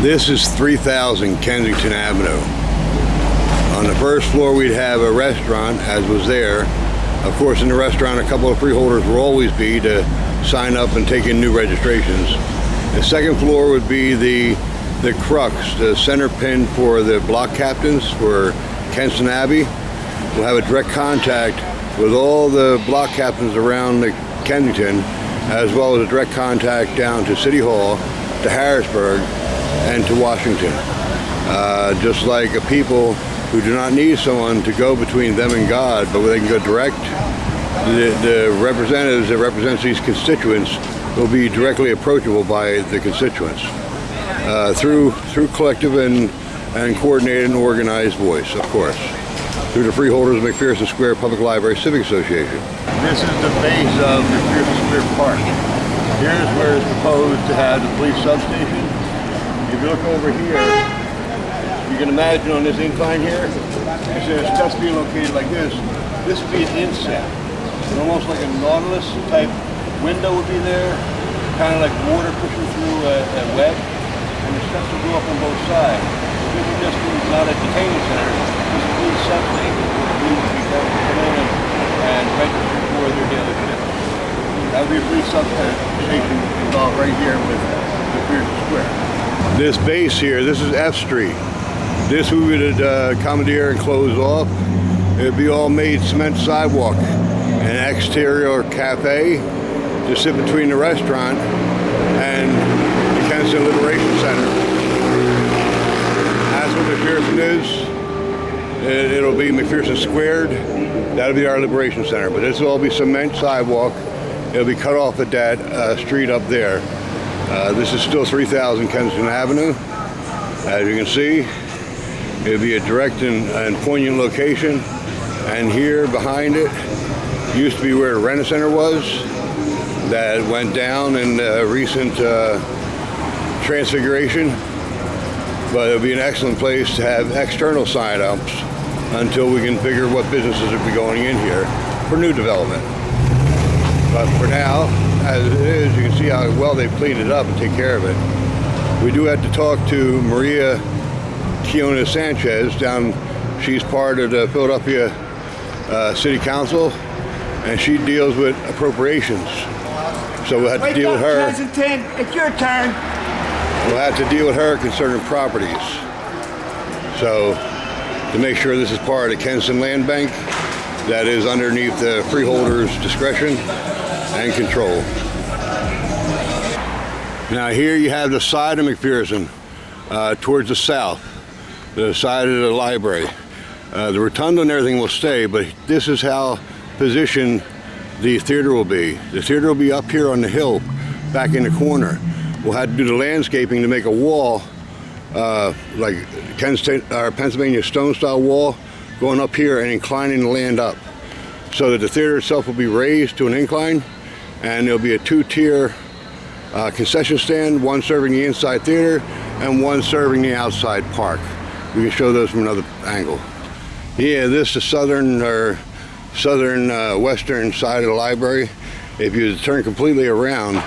This is 3000 Kensington Avenue. On the first floor we'd have a restaurant, as was there. Of course, in the restaurant a couple of freeholders will always be to sign up and take in new registrations. The second floor would be the crux, the center pin for the block captains for Kensington Abbey. We'll have a direct contact with all the block captains around the Kensington, as well as a direct contact down to City Hall, to Harrisburg, and to Washington. Just like a people who do not need someone to go between them and God, but where they can go direct, the representatives that represent these constituents will be directly approachable by the constituents through collective and coordinated and organized voice, of course, through the freeholders of McPherson Square Public Library Civic Association. This is the base of McPherson Square Park. Here's where it's proposed to have the police substation. If you look over here, you can imagine on this incline here, if there's steps being located like this would be an inset. Almost like a Nautilus type window would be there, kind of like water pushing through a web, and the steps will go up on both sides. This is just not a detaining center, this is police substation. Police will be able to come in and register for their daily shift. That would be a police substation involved right here with McPherson Square. This base here, this is F Street. This we would commandeer and close off. It would be all made cement sidewalk. An exterior cafe to sit between the restaurant and the Kensington Liberation Center. That's what McPherson is. It'll be McPherson Squared. That'll be our Liberation Center. But this will all be cement sidewalk. It'll be cut off at that street up there. This is still 3000 Kensington Avenue. As you can see, it'll be a direct and poignant location. And here behind it used to be where the Rent Center was. That went down in recent transfiguration. But it'll be an excellent place to have external sign-ups until we can figure what businesses will be going in here for new development. But for now, as it is, you can see how well they've cleaned it up and take care of it. We do have to talk to Maria Kiona Sanchez down. She's part of the Philadelphia City Council, and she deals with appropriations. So we'll have to deal with her. Kensington, it's your turn. We'll have to deal with her concerning properties. So to make sure this is part of the Kensington Land Bank, that is underneath the freeholders' discretion and control. Now here you have the side of McPherson towards the south, the side of the library. The rotunda and everything will stay, but this is how positioned the theater will be. The theater will be up here on the hill, back in the corner. We'll have to do the landscaping to make a wall, like Pennsylvania stone style wall, going up here and inclining the land up, so that the theater itself will be raised to an incline, and there'll be a two-tier concession stand, one serving the inside theater and one serving the outside park. We can show those from another angle. Yeah, this is southern western side of the library. If you turn completely around,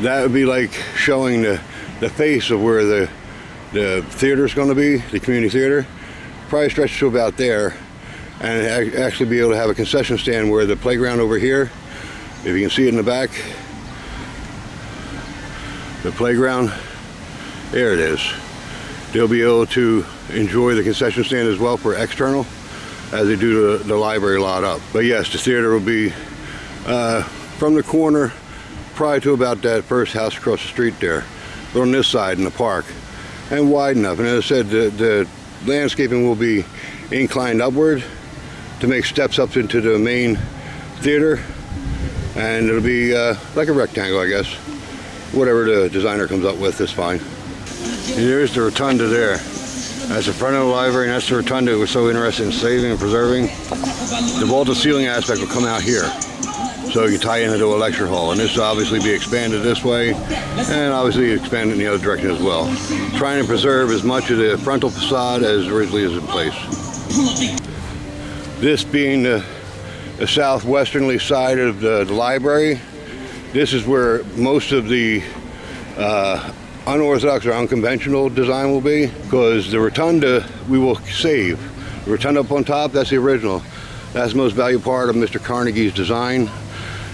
that would be like showing the face of where the theater is going to be, the community theater. Probably stretch to about there, and actually be able to have a concession stand where the playground over here, if you can see it in the back, the playground, there it is. They'll be able to enjoy the concession stand as well for external, as they do the library lot up. But yes, the theater will be from the corner probably to about that first house across the street there, but on this side in the park, and wide enough. And as I said, the landscaping will be inclined upward to make steps up into the main theater, and it'll be like a rectangle, I guess. Whatever the designer comes up with is fine. And here's the rotunda there. That's the front of the library, and that's the rotunda we're so interested in saving and preserving. The vaulted ceiling aspect will come out here, so you can tie into a lecture hall, and this will obviously be expanded this way, and obviously expanded in the other direction as well. Trying to preserve as much of the frontal facade as originally is in place. This being the southwesternly side of the library, this is where most of the unorthodox or unconventional design will be, because the rotunda we will save. The rotunda up on top, that's the original. That's the most valuable part of Mr. Carnegie's design.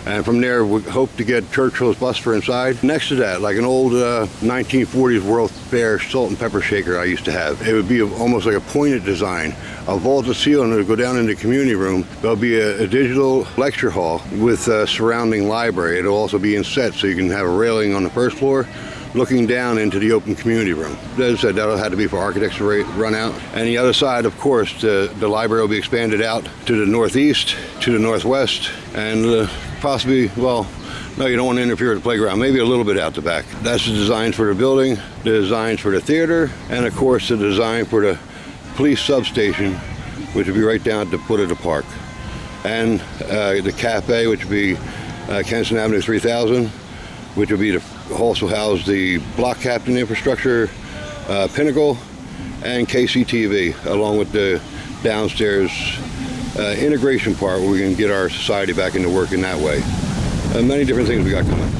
And from there, we hope to get Churchill's bust for inside. Next to that, like an old 1940s World Fair salt and pepper shaker I used to have. It would be almost like a pointed design. A vaulted ceiling to go down into the community room. There'll be a digital lecture hall with a surrounding library. It'll also be inset, so you can have a railing on the first floor looking down into the open community room. As I said, that'll have to be for architects to run out. And the other side, of course, the library will be expanded out to the northeast, to the northwest, and possibly, well, no, you don't want to interfere with the playground, maybe a little bit out the back. That's the designs for the building, the designs for the theater, and of course the design for the police substation, which will be right down at the foot of the park. And the cafe, which will be Kensington Avenue 3000, which will be also house the block captain infrastructure, Pinnacle, and KCTV, along with the downstairs integration part where we can get our society back into work in that way. Many different things we got coming.